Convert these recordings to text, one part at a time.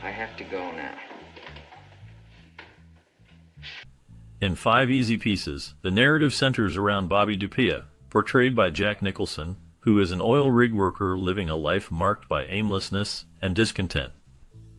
I have to go now. In Five Easy Pieces, the narrative centers around Bobby Dupia, portrayed by Jack Nicholson, who is an oil rig worker living a life marked by aimlessness and discontent.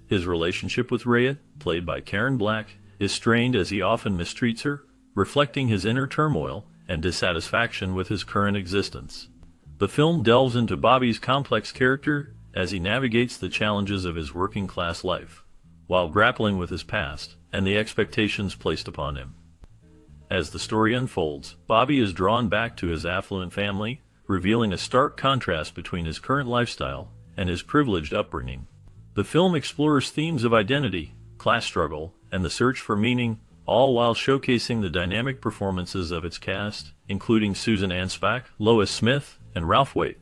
His relationship with Rhea, played by Karen Black, is strained as he often mistreats her, reflecting his inner turmoil and dissatisfaction with his current existence. The film delves into Bobby's complex character as he navigates the challenges of his working-class life, while grappling with his past and the expectations placed upon him. As the story unfolds, Bobby is drawn back to his affluent family, revealing a stark contrast between his current lifestyle and his privileged upbringing. The film explores themes of identity, class struggle, and the search for meaning, all while showcasing the dynamic performances of its cast, including Susan Anspach, Lois Smith, and Ralph Waite.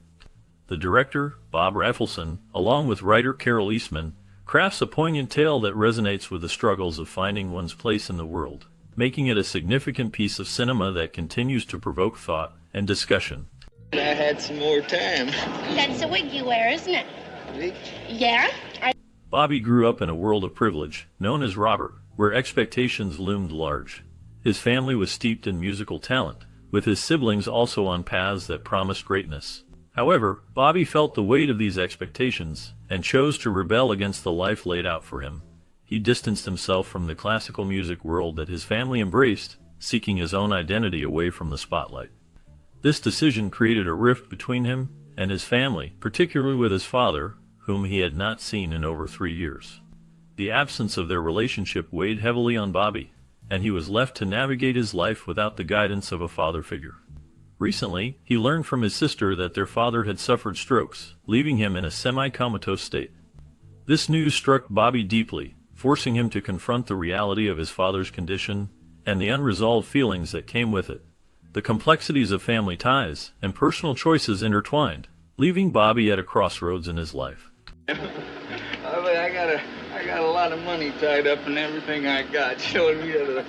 The director, Bob Rafelson, along with writer Carol Eastman, crafts a poignant tale that resonates with the struggles of finding one's place in the world, making it a significant piece of cinema that continues to provoke thought and discussion. I had some more time. That's the wig you wear, isn't it? Wig? Yeah? Bobby grew up in a world of privilege, known as Robert, where expectations loomed large. His family was steeped in musical talent, with his siblings also on paths that promised greatness. However, Bobby felt the weight of these expectations and chose to rebel against the life laid out for him. He distanced himself from the classical music world that his family embraced, seeking his own identity away from the spotlight. This decision created a rift between him and his family, particularly with his father, whom he had not seen in over 3 years. The absence of their relationship weighed heavily on Bobby, and he was left to navigate his life without the guidance of a father figure. Recently, he learned from his sister that their father had suffered strokes, leaving him in a semi-comatose state. This news struck Bobby deeply, forcing him to confront the reality of his father's condition and the unresolved feelings that came with it. The complexities of family ties and personal choices intertwined, leaving Bobby at a crossroads in his life. I got a lot of money tied up in everything I got, showing me that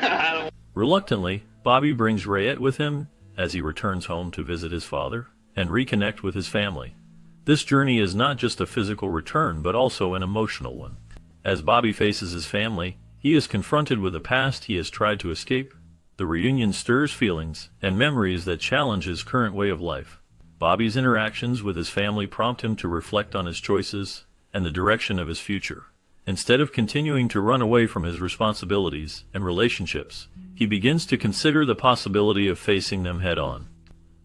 I don't... Reluctantly, Bobby brings Rayette with him as he returns home to visit his father and reconnect with his family. This journey is not just a physical return, but also an emotional one. As Bobby faces his family, he is confronted with a past he has tried to escape. The reunion stirs feelings and memories that challenge his current way of life. Bobby's interactions with his family prompt him to reflect on his choices and the direction of his future. Instead of continuing to run away from his responsibilities and relationships, he begins to consider the possibility of facing them head-on.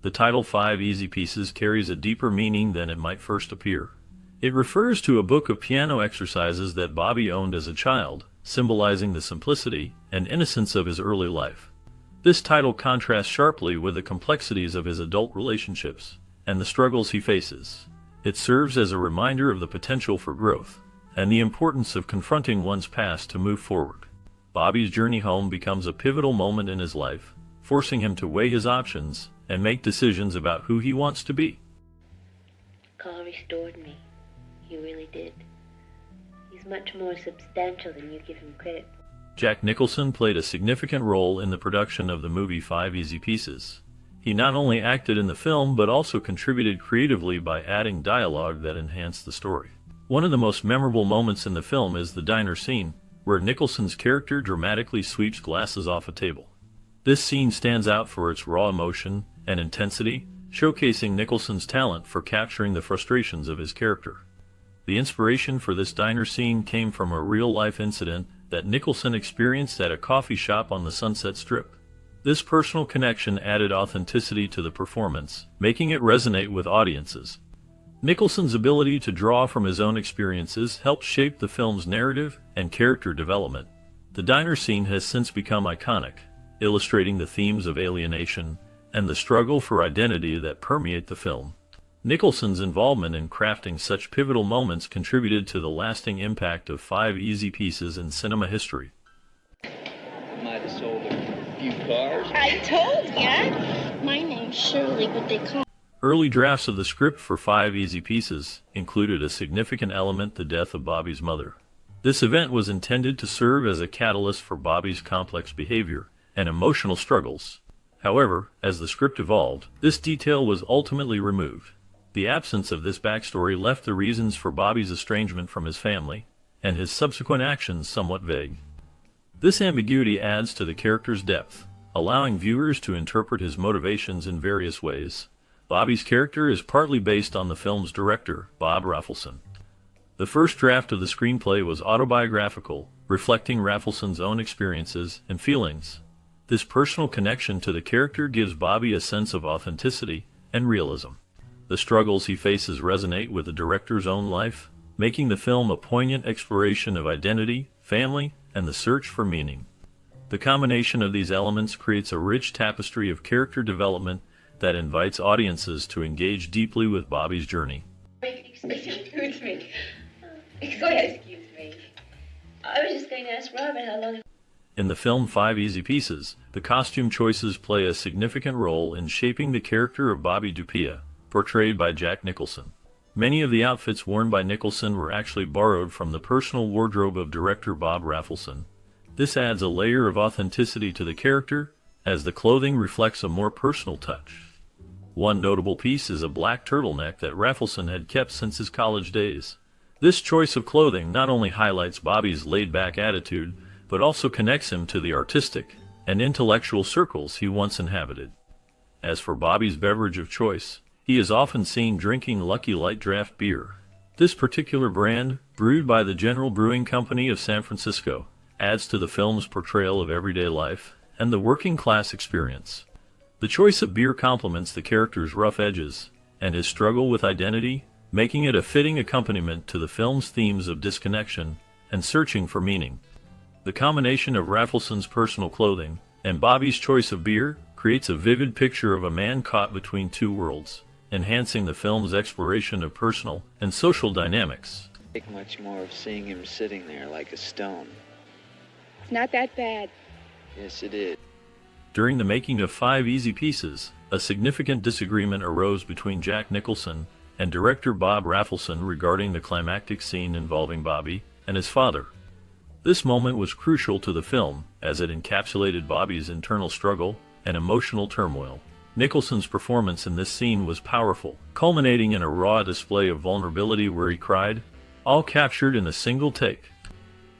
The title 5 Easy Pieces carries a deeper meaning than it might first appear. It refers to a book of piano exercises that Bobby owned as a child, symbolizing the simplicity and innocence of his early life. This title contrasts sharply with the complexities of his adult relationships and the struggles he faces. It serves as a reminder of the potential for growth and the importance of confronting one's past to move forward. Bobby's journey home becomes a pivotal moment in his life, forcing him to weigh his options and make decisions about who he wants to be. Carl restored me. He really did. He's much more substantial than you give him credit. Jack Nicholson played a significant role in the production of the movie 5 Easy Pieces. He not only acted in the film, but also contributed creatively by adding dialogue that enhanced the story. One of the most memorable moments in the film is the diner scene, where Nicholson's character dramatically sweeps glasses off a table. This scene stands out for its raw emotion and intensity, showcasing Nicholson's talent for capturing the frustrations of his character. The inspiration for this diner scene came from a real-life incident that Nicholson experienced at a coffee shop on the Sunset Strip. This personal connection added authenticity to the performance, making it resonate with audiences. Nicholson's ability to draw from his own experiences helped shape the film's narrative and character development. The diner scene has since become iconic, illustrating the themes of alienation and the struggle for identity that permeate the film. Nicholson's involvement in crafting such pivotal moments contributed to the lasting impact of 5 Easy Pieces in cinema history. Might have sold a few cars. I told ya. My name's Shirley, but they call... Early drafts of the script for 5 Easy Pieces included a significant element: the death of Bobby's mother. This event was intended to serve as a catalyst for Bobby's complex behavior and emotional struggles. However, as the script evolved, this detail was ultimately removed. The absence of this backstory left the reasons for Bobby's estrangement from his family, and his subsequent actions somewhat vague. This ambiguity adds to the character's depth, allowing viewers to interpret his motivations in various ways. Bobby's character is partly based on the film's director, Bob Rafelson. The first draft of the screenplay was autobiographical, reflecting Rafelson's own experiences and feelings. This personal connection to the character gives Bobby a sense of authenticity and realism. The struggles he faces resonate with the director's own life, making the film a poignant exploration of identity, family, and the search for meaning. The combination of these elements creates a rich tapestry of character development that invites audiences to engage deeply with Bobby's journey. Excuse me. Go ahead, excuse me. I was just going to ask Robert how long... In the film 5 Easy Pieces, the costume choices play a significant role in shaping the character of Bobby Dupia, portrayed by Jack Nicholson. Many of the outfits worn by Nicholson were actually borrowed from the personal wardrobe of director Bob Rafelson. This adds a layer of authenticity to the character, as the clothing reflects a more personal touch. One notable piece is a black turtleneck that Rafelson had kept since his college days. This choice of clothing not only highlights Bobby's laid-back attitude, but also connects him to the artistic and intellectual circles he once inhabited. As for Bobby's beverage of choice, he is often seen drinking Lucky Light draft beer. This particular brand, brewed by the General Brewing Company of San Francisco, adds to the film's portrayal of everyday life and the working-class experience. The choice of beer complements the character's rough edges and his struggle with identity, making it a fitting accompaniment to the film's themes of disconnection and searching for meaning. The combination of Rafelson's personal clothing and Bobby's choice of beer creates a vivid picture of a man caught between two worlds, enhancing the film's exploration of personal and social dynamics. I think much more of seeing him sitting there like a stone. It's not that bad. Yes, it is. During the making of 5 Easy Pieces, a significant disagreement arose between Jack Nicholson and director Bob Rafelson regarding the climactic scene involving Bobby and his father. This moment was crucial to the film, as it encapsulated Bobby's internal struggle and emotional turmoil. Nicholson's performance in this scene was powerful, culminating in a raw display of vulnerability where he cried, all captured in a single take.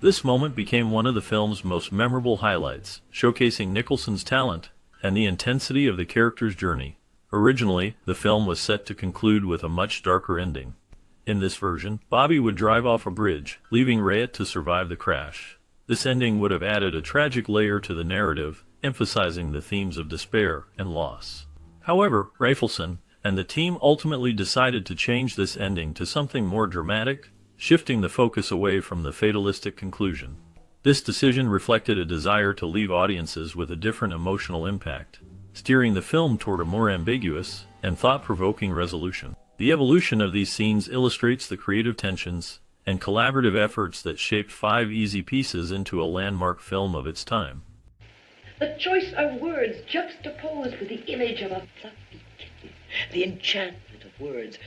This moment became one of the film's most memorable highlights, showcasing Nicholson's talent and the intensity of the character's journey. Originally, the film was set to conclude with a much darker ending. In this version, Bobby would drive off a bridge, leaving Rayet to survive the crash. This ending would have added a tragic layer to the narrative, emphasizing the themes of despair and loss. However, Rafelson and the team ultimately decided to change this ending to something more dramatic, shifting the focus away from the fatalistic conclusion. This decision reflected a desire to leave audiences with a different emotional impact, steering the film toward a more ambiguous and thought-provoking resolution. The evolution of these scenes illustrates the creative tensions and collaborative efforts that shaped 5 Easy Pieces into a landmark film of its time. The choice of words juxtaposed with the image of a fluffy kitten, the enchantment of words.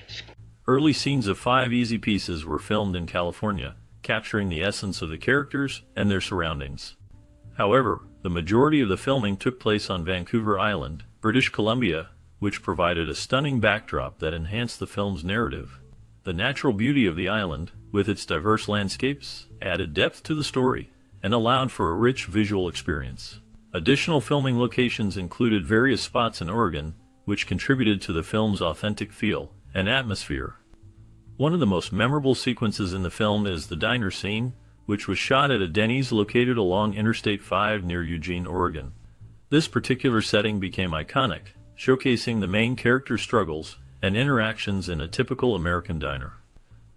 Early scenes of 5 Easy Pieces were filmed in California, capturing the essence of the characters and their surroundings. However, the majority of the filming took place on Vancouver Island, British Columbia, which provided a stunning backdrop that enhanced the film's narrative. The natural beauty of the island, with its diverse landscapes, added depth to the story and allowed for a rich visual experience. Additional filming locations included various spots in Oregon, which contributed to the film's authentic feel and atmosphere. One of the most memorable sequences in the film is the diner scene, which was shot at a Denny's located along Interstate 5 near Eugene, Oregon. This particular setting became iconic, showcasing the main character's struggles and interactions in a typical American diner.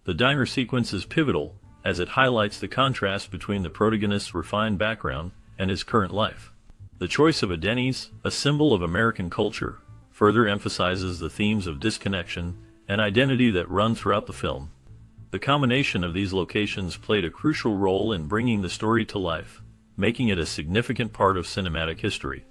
The diner sequence is pivotal, as it highlights the contrast between the protagonist's refined background and his current life. The choice of a Denny's, a symbol of American culture, further emphasizes the themes of disconnection and identity that run throughout the film. The combination of these locations played a crucial role in bringing the story to life, making it a significant part of cinematic history.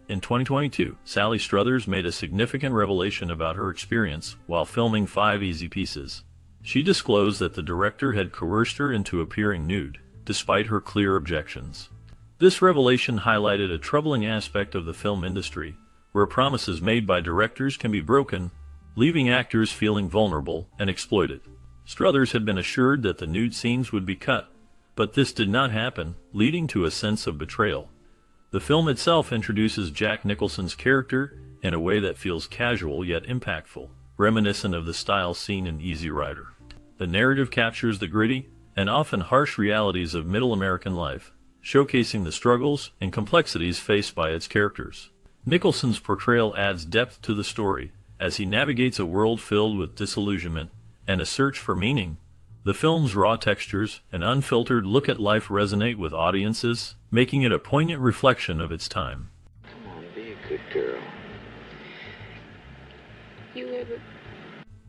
In 2022, Sally Struthers made a significant revelation about her experience while filming 5 Easy Pieces. She disclosed that the director had coerced her into appearing nude, despite her clear objections. This revelation highlighted a troubling aspect of the film industry, where promises made by directors can be broken, leaving actors feeling vulnerable and exploited. Struthers had been assured that the nude scenes would be cut, but this did not happen, leading to a sense of betrayal. The film itself introduces Jack Nicholson's character in a way that feels casual yet impactful, reminiscent of the style seen in Easy Rider. The narrative captures the gritty and often harsh realities of middle American life, showcasing the struggles and complexities faced by its characters. Nicholson's portrayal adds depth to the story, as he navigates a world filled with disillusionment and a search for meaning. The film's raw textures and unfiltered look at life resonate with audiences, making it a poignant reflection of its time. Come on, be a good girl. You ever...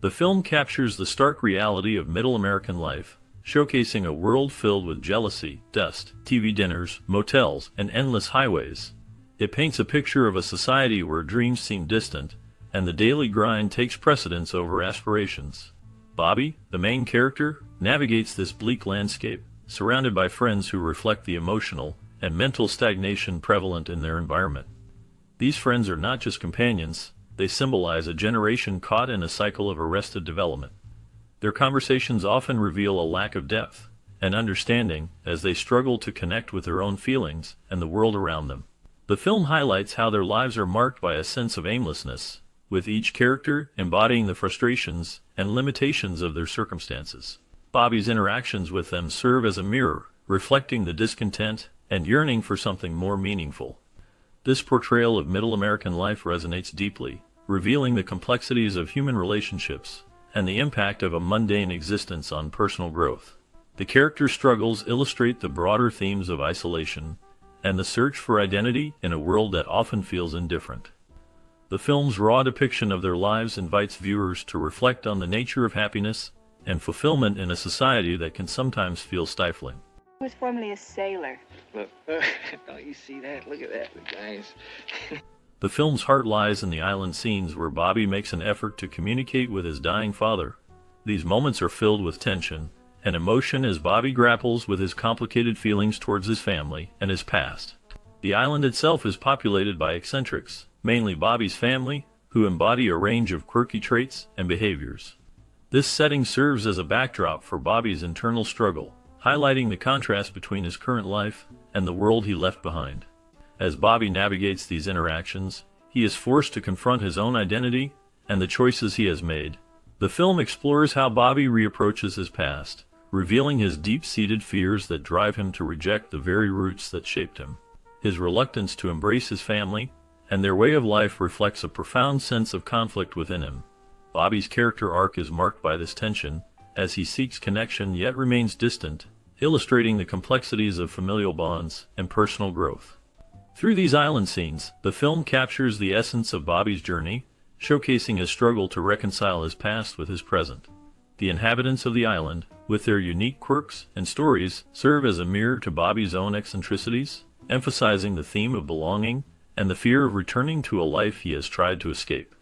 The film captures the stark reality of middle American life, showcasing a world filled with jealousy, dust, TV dinners, motels, and endless highways. It paints a picture of a society where dreams seem distant, and the daily grind takes precedence over aspirations. Bobby, the main character, navigates this bleak landscape, surrounded by friends who reflect the emotional and mental stagnation prevalent in their environment. These friends are not just companions, they symbolize a generation caught in a cycle of arrested development. Their conversations often reveal a lack of depth and understanding as they struggle to connect with their own feelings and the world around them. The film highlights how their lives are marked by a sense of aimlessness, with each character embodying the frustrations and limitations of their circumstances. Bobby's interactions with them serve as a mirror, reflecting the discontent and yearning for something more meaningful. This portrayal of middle American life resonates deeply, revealing the complexities of human relationships and the impact of a mundane existence on personal growth. The character struggles illustrate the broader themes of isolation and the search for identity in a world that often feels indifferent. The film's raw depiction of their lives invites viewers to reflect on the nature of happiness and fulfillment in a society that can sometimes feel stifling. I was formerly a sailor. Look, don't you see that? Look at that, guys. The film's heart lies in the island scenes where Bobby makes an effort to communicate with his dying father. These moments are filled with tension and emotion as Bobby grapples with his complicated feelings towards his family and his past. The island itself is populated by eccentrics, mainly Bobby's family, who embody a range of quirky traits and behaviors. This setting serves as a backdrop for Bobby's internal struggle, highlighting the contrast between his current life and the world he left behind. As Bobby navigates these interactions, he is forced to confront his own identity and the choices he has made. The film explores how Bobby reapproaches his past, revealing his deep-seated fears that drive him to reject the very roots that shaped him. His reluctance to embrace his family and their way of life reflects a profound sense of conflict within him. Bobby's character arc is marked by this tension, as he seeks connection yet remains distant, illustrating the complexities of familial bonds and personal growth. Through these island scenes, the film captures the essence of Bobby's journey, showcasing his struggle to reconcile his past with his present. The inhabitants of the island, with their unique quirks and stories, serve as a mirror to Bobby's own eccentricities, emphasizing the theme of belonging and the fear of returning to a life he has tried to escape.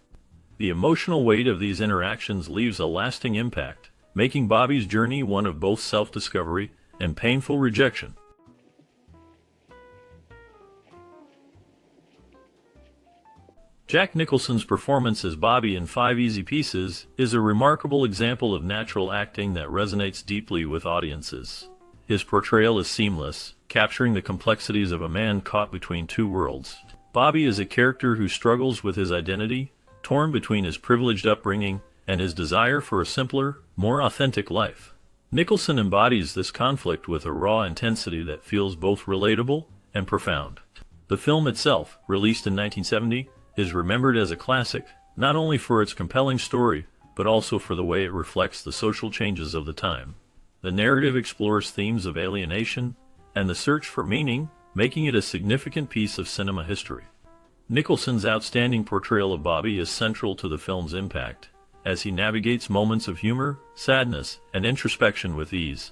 The emotional weight of these interactions leaves a lasting impact, making Bobby's journey one of both self-discovery and painful rejection. Jack Nicholson's performance as Bobby in 5 Easy Pieces is a remarkable example of natural acting that resonates deeply with audiences. His portrayal is seamless, capturing the complexities of a man caught between two worlds. Bobby is a character who struggles with his identity, torn between his privileged upbringing and his desire for a simpler, more authentic life. Nicholson embodies this conflict with a raw intensity that feels both relatable and profound. The film itself, released in 1970, is remembered as a classic, not only for its compelling story, but also for the way it reflects the social changes of the time. The narrative explores themes of alienation and the search for meaning, making it a significant piece of cinema history. Nicholson's outstanding portrayal of Bobby is central to the film's impact, as he navigates moments of humor, sadness, and introspection with ease.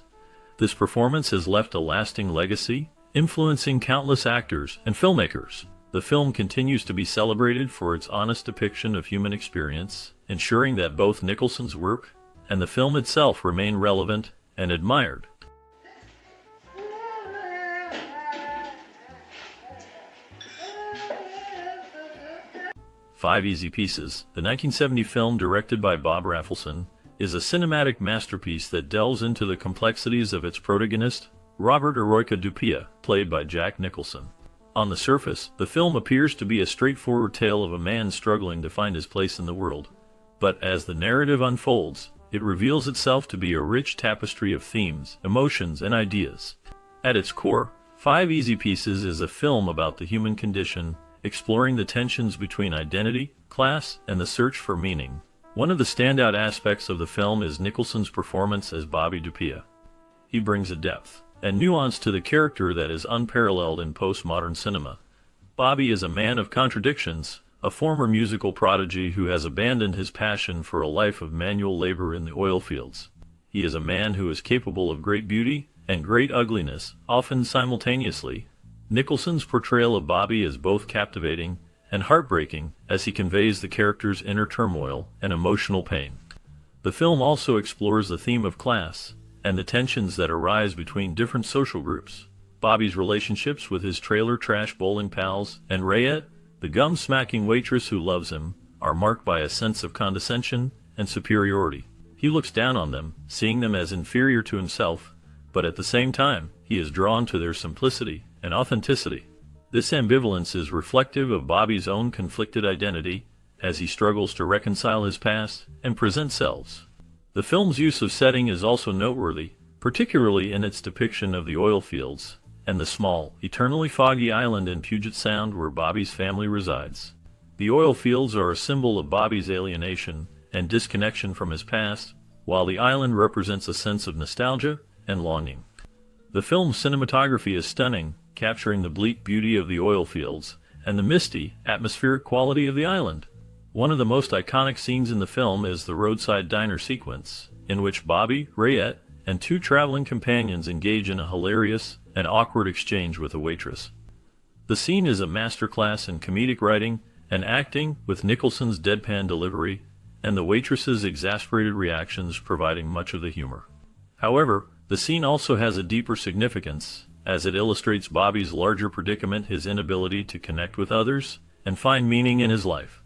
This performance has left a lasting legacy, influencing countless actors and filmmakers. The film continues to be celebrated for its honest depiction of human experience, ensuring that both Nicholson's work and the film itself remain relevant and admired. Five Easy Pieces, the 1970 film directed by Bob Rafelson, is a cinematic masterpiece that delves into the complexities of its protagonist, Robert Eroica Dupia, played by Jack Nicholson. On the surface, the film appears to be a straightforward tale of a man struggling to find his place in the world. But as the narrative unfolds, it reveals itself to be a rich tapestry of themes, emotions, and ideas. At its core, Five Easy Pieces is a film about the human condition, exploring the tensions between identity, class, and the search for meaning. One of the standout aspects of the film is Nicholson's performance as Bobby Dupia. He brings a depth and nuance to the character that is unparalleled in postmodern cinema. Bobby is a man of contradictions, a former musical prodigy who has abandoned his passion for a life of manual labor in the oil fields. He is a man who is capable of great beauty and great ugliness, often simultaneously. Nicholson's portrayal of Bobby is both captivating and heartbreaking as he conveys the character's inner turmoil and emotional pain. The film also explores the theme of class and the tensions that arise between different social groups. Bobby's relationships with his trailer trash bowling pals and Rayette, the gum-smacking waitress who loves him, are marked by a sense of condescension and superiority. He looks down on them, seeing them as inferior to himself, but at the same time, he is drawn to their simplicity and authenticity. This ambivalence is reflective of Bobby's own conflicted identity as he struggles to reconcile his past and present selves. The film's use of setting is also noteworthy, particularly in its depiction of the oil fields and the small, eternally foggy island in Puget Sound where Bobby's family resides. The oil fields are a symbol of Bobby's alienation and disconnection from his past, while the island represents a sense of nostalgia and longing. The film's cinematography is stunning, capturing the bleak beauty of the oil fields and the misty, atmospheric quality of the island. One of the most iconic scenes in the film is the roadside diner sequence, in which Bobby, Rayette, and two traveling companions engage in a hilarious and awkward exchange with a waitress. The scene is a masterclass in comedic writing and acting, with Nicholson's deadpan delivery and the waitress's exasperated reactions providing much of the humor. However, the scene also has a deeper significance, as it illustrates Bobby's larger predicament, his inability to connect with others and find meaning in his life.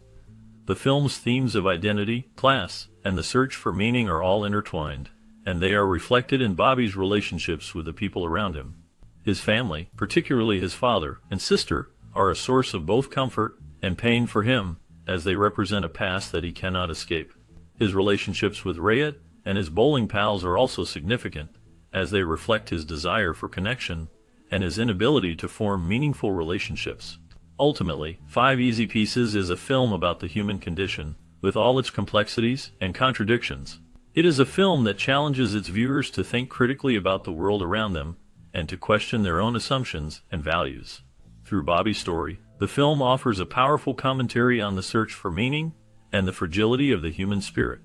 The film's themes of identity, class, and the search for meaning are all intertwined, and they are reflected in Bobby's relationships with the people around him. His family, particularly his father and sister, are a source of both comfort and pain for him, as they represent a past that he cannot escape. His relationships with Rayette and his bowling pals are also significant, as they reflect his desire for connection and his inability to form meaningful relationships. Ultimately, Five Easy Pieces is a film about the human condition, with all its complexities and contradictions. It is a film that challenges its viewers to think critically about the world around them and to question their own assumptions and values. Through Bobby's story, the film offers a powerful commentary on the search for meaning and the fragility of the human spirit.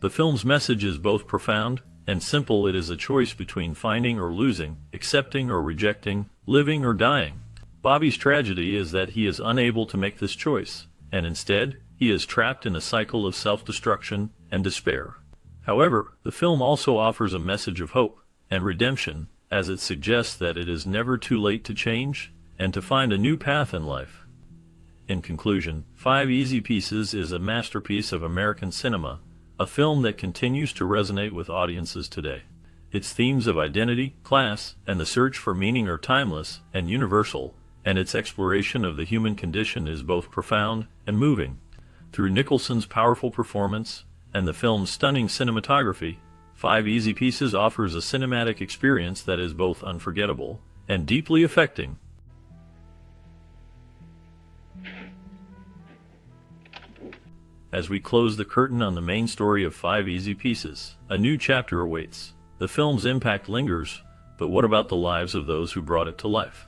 The film's message is both profound and simple. It is a choice between finding or losing, accepting or rejecting, living or dying. Bobby's tragedy is that he is unable to make this choice, and instead, he is trapped in a cycle of self-destruction and despair. However, the film also offers a message of hope and redemption, as it suggests that it is never too late to change and to find a new path in life. In conclusion, Five Easy Pieces is a masterpiece of American cinema, a film that continues to resonate with audiences today. Its themes of identity, class, and the search for meaning are timeless and universal, and its exploration of the human condition is both profound and moving. Through Nicholson's powerful performance and the film's stunning cinematography, Five Easy Pieces offers a cinematic experience that is both unforgettable and deeply affecting. As we close the curtain on the main story of Five Easy Pieces, a new chapter awaits. The film's impact lingers, but what about the lives of those who brought it to life?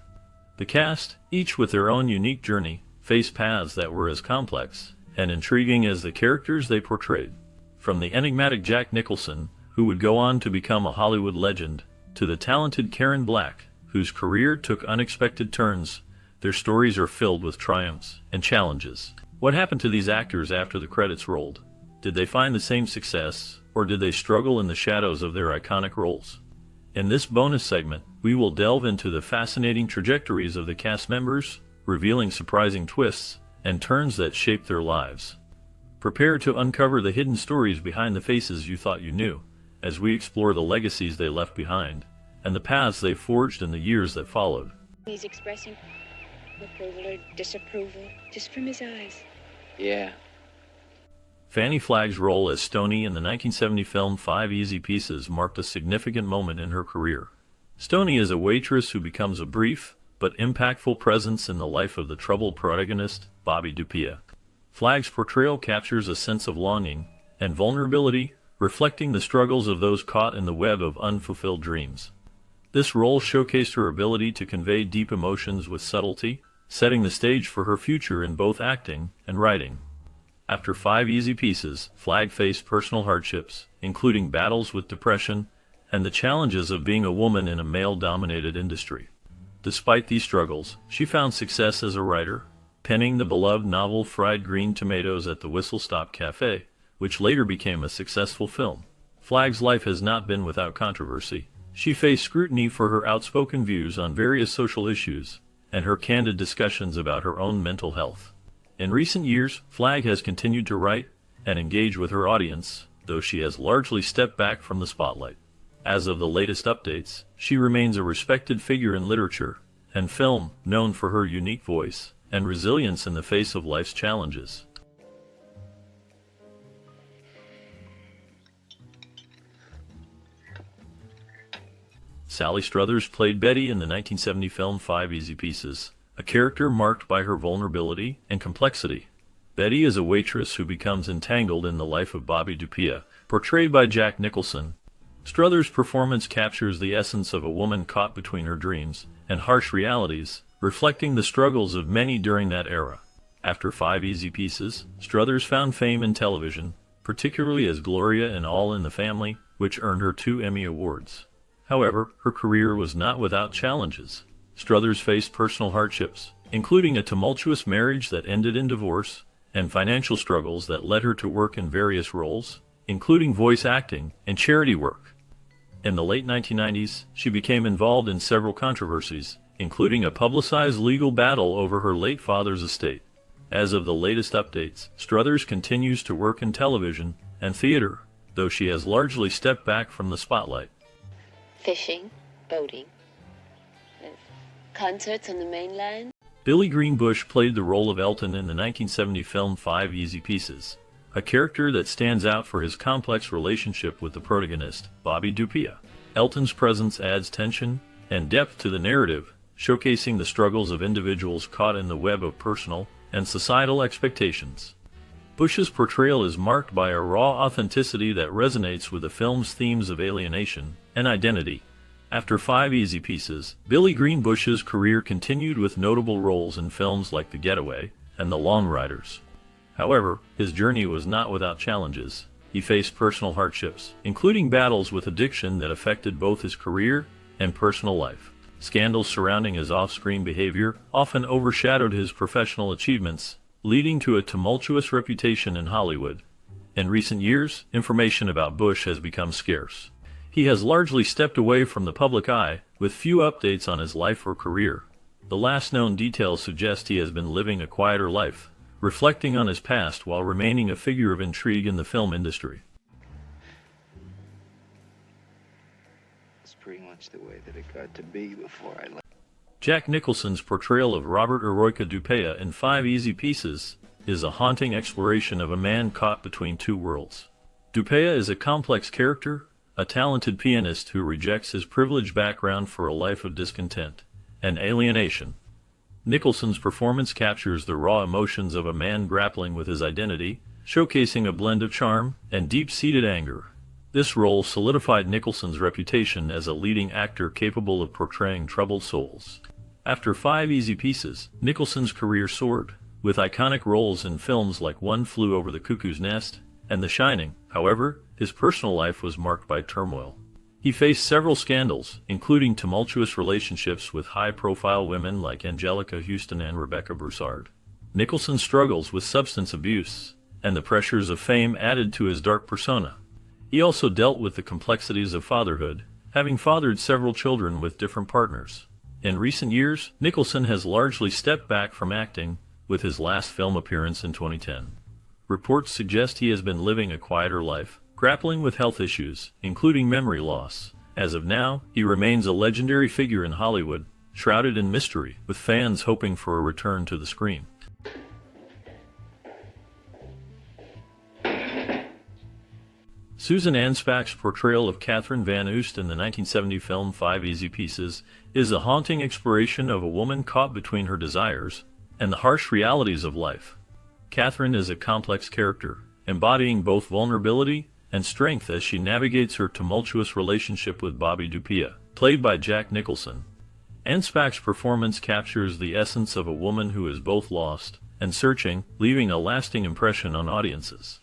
The cast, each with their own unique journey, faced paths that were as complex and intriguing as the characters they portrayed. From the enigmatic Jack Nicholson, who would go on to become a Hollywood legend, to the talented Karen Black, whose career took unexpected turns, their stories are filled with triumphs and challenges. What happened to these actors after the credits rolled? Did they find the same success, or did they struggle in the shadows of their iconic roles? In this bonus segment, we will delve into the fascinating trajectories of the cast members, revealing surprising twists and turns that shaped their lives. Prepare to uncover the hidden stories behind the faces you thought you knew, as we explore the legacies they left behind, and the paths they forged in the years that followed. He's expressing approval or disapproval just from his eyes. Yeah. Fannie Flagg's role as Stoney in the 1970 film 5 Easy Pieces marked a significant moment in her career. Stoney is a waitress who becomes a brief but impactful presence in the life of the troubled protagonist, Bobby Dupia. Flagg's portrayal captures a sense of longing and vulnerability, reflecting the struggles of those caught in the web of unfulfilled dreams. This role showcased her ability to convey deep emotions with subtlety, setting the stage for her future in both acting and writing. After 5 Easy Pieces, Flagg faced personal hardships, including battles with depression and the challenges of being a woman in a male-dominated industry. Despite these struggles, she found success as a writer, penning the beloved novel Fried Green Tomatoes at the Whistle Stop Cafe, which later became a successful film. Flagg's life has not been without controversy. She faced scrutiny for her outspoken views on various social issues and her candid discussions about her own mental health. In recent years, Flagg has continued to write and engage with her audience, though she has largely stepped back from the spotlight. As of the latest updates, she remains a respected figure in literature and film, known for her unique voice and resilience in the face of life's challenges. Sally Struthers played Betty in the 1970 film 5 Easy Pieces, a character marked by her vulnerability and complexity. Betty is a waitress who becomes entangled in the life of Bobby Dupia, portrayed by Jack Nicholson. Struthers' performance captures the essence of a woman caught between her dreams and harsh realities, reflecting the struggles of many during that era. After 5 Easy Pieces, Struthers found fame in television, particularly as Gloria in All in the Family, which earned her 2 Emmy Awards. However, her career was not without challenges. Struthers faced personal hardships, including a tumultuous marriage that ended in divorce, and financial struggles that led her to work in various roles, including voice acting and charity work. In the late 1990s, she became involved in several controversies, including a publicized legal battle over her late father's estate. As of the latest updates, Struthers continues to work in television and theater, though she has largely stepped back from the spotlight. Fishing, boating, concerts on the mainland. Billy Greenbush played the role of Elton in the 1970 film 5 Easy Pieces, a character that stands out for his complex relationship with the protagonist, Bobby Dupia. Elton's presence adds tension and depth to the narrative, showcasing the struggles of individuals caught in the web of personal and societal expectations. Bush's portrayal is marked by a raw authenticity that resonates with the film's themes of alienation and identity. After 5 Easy Pieces, Billy Greenbush's career continued with notable roles in films like The Getaway and The Long Riders. However, his journey was not without challenges. He faced personal hardships, including battles with addiction that affected both his career and personal life. Scandals surrounding his off-screen behavior often overshadowed his professional achievements, leading to a tumultuous reputation in Hollywood. In recent years, information about Bush has become scarce. He has largely stepped away from the public eye, with few updates on his life or career. The last known details suggest he has been living a quieter life, reflecting on his past while remaining a figure of intrigue in the film industry. It's pretty much the way that it got to be before I left. Jack Nicholson's portrayal of Robert Eroica Dupea in 5 Easy Pieces is a haunting exploration of a man caught between two worlds. Dupea is a complex character, a talented pianist who rejects his privileged background for a life of discontent and alienation. Nicholson's performance captures the raw emotions of a man grappling with his identity, showcasing a blend of charm and deep-seated anger. This role solidified Nicholson's reputation as a leading actor capable of portraying troubled souls. After 5 Easy Pieces, Nicholson's career soared, with iconic roles in films like One Flew Over the Cuckoo's Nest and The Shining. However, his personal life was marked by turmoil. He faced several scandals, including tumultuous relationships with high-profile women like Angelica Houston and Rebecca Broussard. Nicholson's struggles with substance abuse and the pressures of fame added to his dark persona. He also dealt with the complexities of fatherhood, having fathered several children with different partners. In recent years, Nicholson has largely stepped back from acting, with his last film appearance in 2010. Reports suggest he has been living a quieter life, grappling with health issues, including memory loss. As of now, he remains a legendary figure in Hollywood, shrouded in mystery, with fans hoping for a return to the screen. Susan Anspach's portrayal of Catherine Van Oost in the 1970 film 5 Easy Pieces is a haunting exploration of a woman caught between her desires and the harsh realities of life. Catherine is a complex character, embodying both vulnerability and strength as she navigates her tumultuous relationship with Bobby Dupia, played by Jack Nicholson. Anspach's performance captures the essence of a woman who is both lost and searching, leaving a lasting impression on audiences.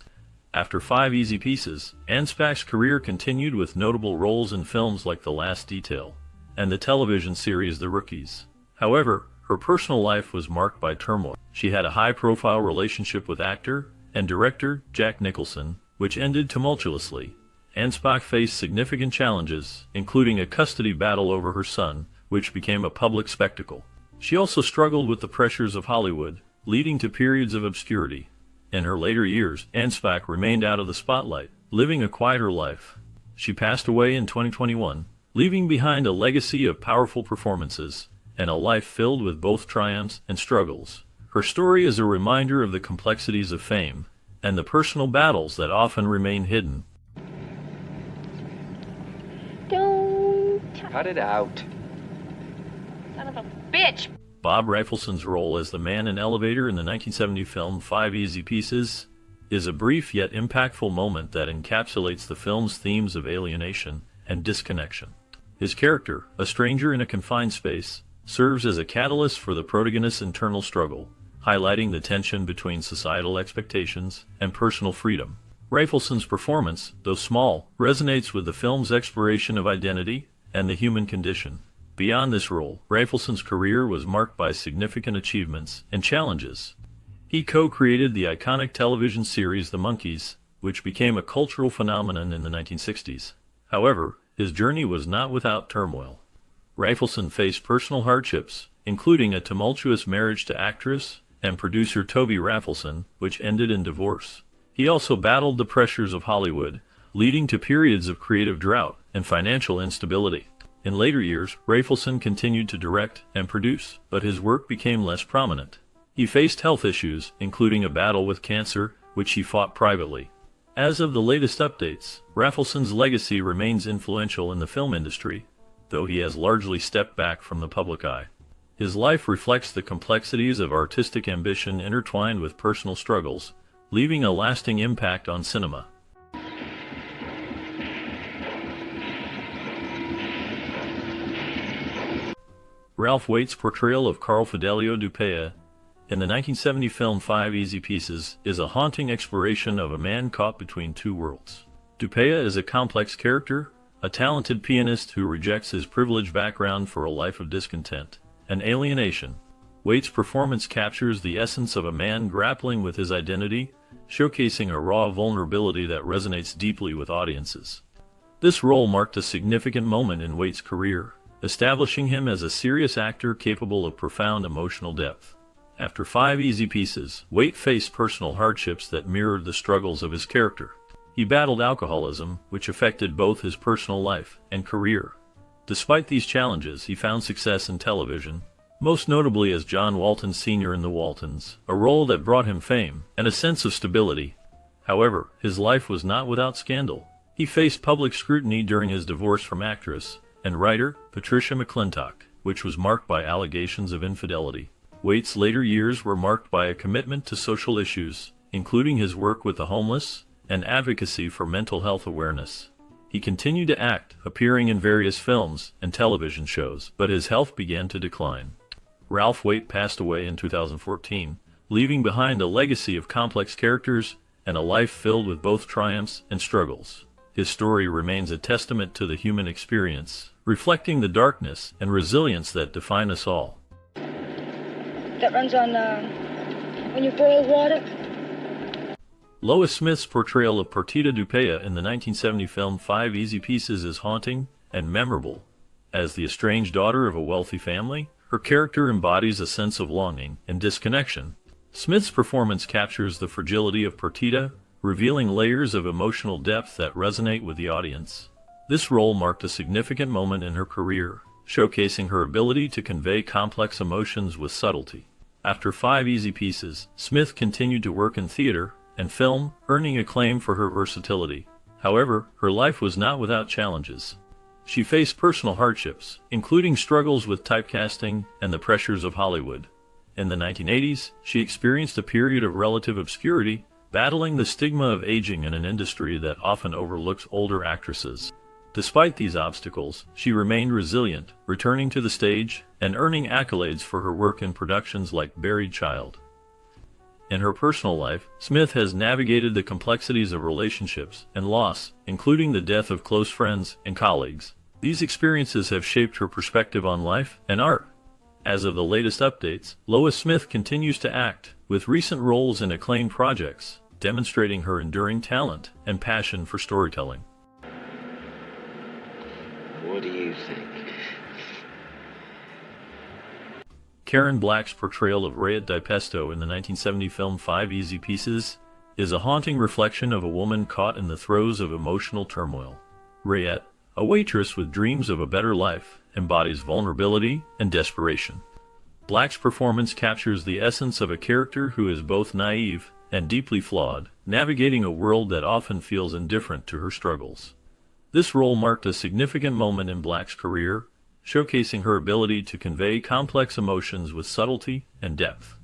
After 5 Easy Pieces, Anspach's career continued with notable roles in films like The Last Detail and the television series The Rookies. However, her personal life was marked by turmoil. She had a high-profile relationship with actor and director Jack Nicholson, which ended tumultuously. Anspach faced significant challenges, including a custody battle over her son, which became a public spectacle. She also struggled with the pressures of Hollywood, leading to periods of obscurity. In her later years, Anspach remained out of the spotlight, living a quieter life. She passed away in 2021, leaving behind a legacy of powerful performances and a life filled with both triumphs and struggles. Her story is a reminder of the complexities of fame and the personal battles that often remain hidden. Don't. Cut it out. Son of a bitch. Bob Rafelson's role as the man in Elevator in the 1970 film 5 Easy Pieces is a brief yet impactful moment that encapsulates the film's themes of alienation and disconnection. His character, a stranger in a confined space, serves as a catalyst for the protagonist's internal struggle, highlighting the tension between societal expectations and personal freedom. Rafelson's performance, though small, resonates with the film's exploration of identity and the human condition. Beyond this role, Rafelson's career was marked by significant achievements and challenges. He co-created the iconic television series The Monkees, which became a cultural phenomenon in the 1960s. However, his journey was not without turmoil. Rafelson faced personal hardships, including a tumultuous marriage to actress and producer Toby Rafelson, which ended in divorce. He also battled the pressures of Hollywood, leading to periods of creative drought and financial instability. In later years, Rafelson continued to direct and produce, but his work became less prominent. He faced health issues, including a battle with cancer, which he fought privately. As of the latest updates, Rafelson's legacy remains influential in the film industry, though he has largely stepped back from the public eye. His life reflects the complexities of artistic ambition intertwined with personal struggles, leaving a lasting impact on cinema. Ralph Waite's portrayal of Carl Fidelio Dupea in the 1970 film 5 Easy Pieces is a haunting exploration of a man caught between two worlds. Dupea is a complex character, a talented pianist who rejects his privileged background for a life of discontent and alienation. Waite's performance captures the essence of a man grappling with his identity, showcasing a raw vulnerability that resonates deeply with audiences. This role marked a significant moment in Waite's career, establishing him as a serious actor capable of profound emotional depth. After 5 Easy Pieces, Waite faced personal hardships that mirrored the struggles of his character. He battled alcoholism, which affected both his personal life and career. Despite these challenges, he found success in television, most notably as John Walton Sr. in The Waltons, a role that brought him fame and a sense of stability. However, his life was not without scandal. He faced public scrutiny during his divorce from actress and writer Patricia McClintock, which was marked by allegations of infidelity. Waite's later years were marked by a commitment to social issues, including his work with the homeless and advocacy for mental health awareness. He continued to act, appearing in various films and television shows, but his health began to decline. Ralph Waite passed away in 2014, leaving behind a legacy of complex characters and a life filled with both triumphs and struggles. His story remains a testament to the human experience, reflecting the darkness and resilience that define us all. That runs on, when you boil water? Lois Smith's portrayal of Perdita Dupea in the 1970 film 5 Easy Pieces is haunting and memorable. As the estranged daughter of a wealthy family, her character embodies a sense of longing and disconnection. Smith's performance captures the fragility of Perdita, revealing layers of emotional depth that resonate with the audience. This role marked a significant moment in her career, showcasing her ability to convey complex emotions with subtlety. After 5 Easy Pieces, Smith continued to work in theater and film, earning acclaim for her versatility. However, her life was not without challenges. She faced personal hardships, including struggles with typecasting and the pressures of Hollywood. In the 1980s, she experienced a period of relative obscurity, battling the stigma of aging in an industry that often overlooks older actresses. Despite these obstacles, she remained resilient, returning to the stage and earning accolades for her work in productions like Buried Child. In her personal life, Smith has navigated the complexities of relationships and loss, including the death of close friends and colleagues. These experiences have shaped her perspective on life and art. As of the latest updates, Lois Smith continues to act, with recent roles in acclaimed projects, demonstrating her enduring talent and passion for storytelling. What do you think? Karen Black's portrayal of Rayette DiPesto in the 1970 film 5 Easy Pieces is a haunting reflection of a woman caught in the throes of emotional turmoil. Rayette, a waitress with dreams of a better life, embodies vulnerability and desperation. Black's performance captures the essence of a character who is both naive and deeply flawed, navigating a world that often feels indifferent to her struggles. This role marked a significant moment in Black's career, showcasing her ability to convey complex emotions with subtlety and depth.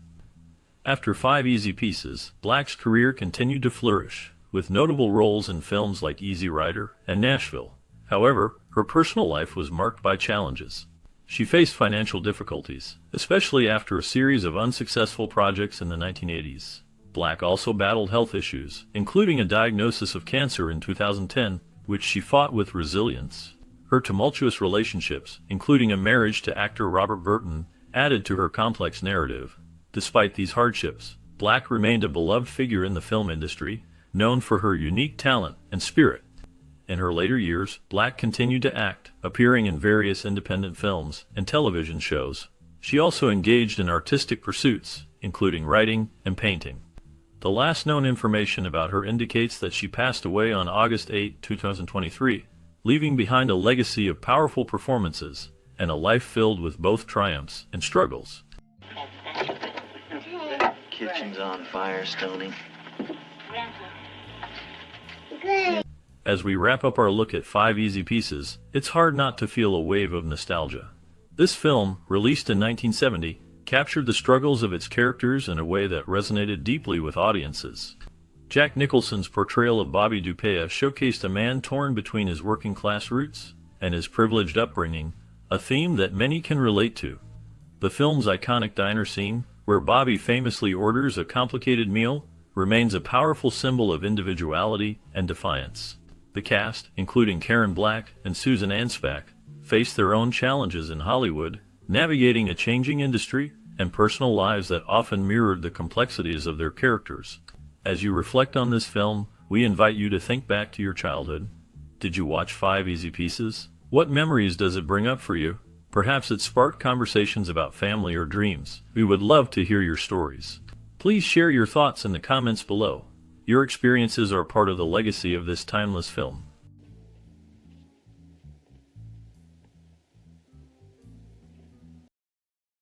After 5 Easy Pieces, Black's career continued to flourish, with notable roles in films like Easy Rider and Nashville. However, her personal life was marked by challenges. She faced financial difficulties, especially after a series of unsuccessful projects in the 1980s. Black also battled health issues, including a diagnosis of cancer in 2010, which she fought with resilience. Her tumultuous relationships, including a marriage to actor Robert Burton, added to her complex narrative. Despite these hardships, Black remained a beloved figure in the film industry, known for her unique talent and spirit. In her later years, Black continued to act, appearing in various independent films and television shows. She also engaged in artistic pursuits, including writing and painting. The last known information about her indicates that she passed away on August 8, 2023, leaving behind a legacy of powerful performances and a life filled with both triumphs and struggles. Kitchen's on fire, Stoney. As we wrap up our look at 5 Easy Pieces, it's hard not to feel a wave of nostalgia. This film, released in 1970, captured the struggles of its characters in a way that resonated deeply with audiences. Jack Nicholson's portrayal of Bobby DuPea showcased a man torn between his working-class roots and his privileged upbringing, a theme that many can relate to. The film's iconic diner scene, where Bobby famously orders a complicated meal, remains a powerful symbol of individuality and defiance. The cast, including Karen Black and Susan Anspach, faced their own challenges in Hollywood, navigating a changing industry and personal lives that often mirrored the complexities of their characters. As you reflect on this film, we invite you to think back to your childhood. Did you watch 5 Easy Pieces? What memories does it bring up for you? Perhaps it sparked conversations about family or dreams. We would love to hear your stories. Please share your thoughts in the comments below. Your experiences are part of the legacy of this timeless film.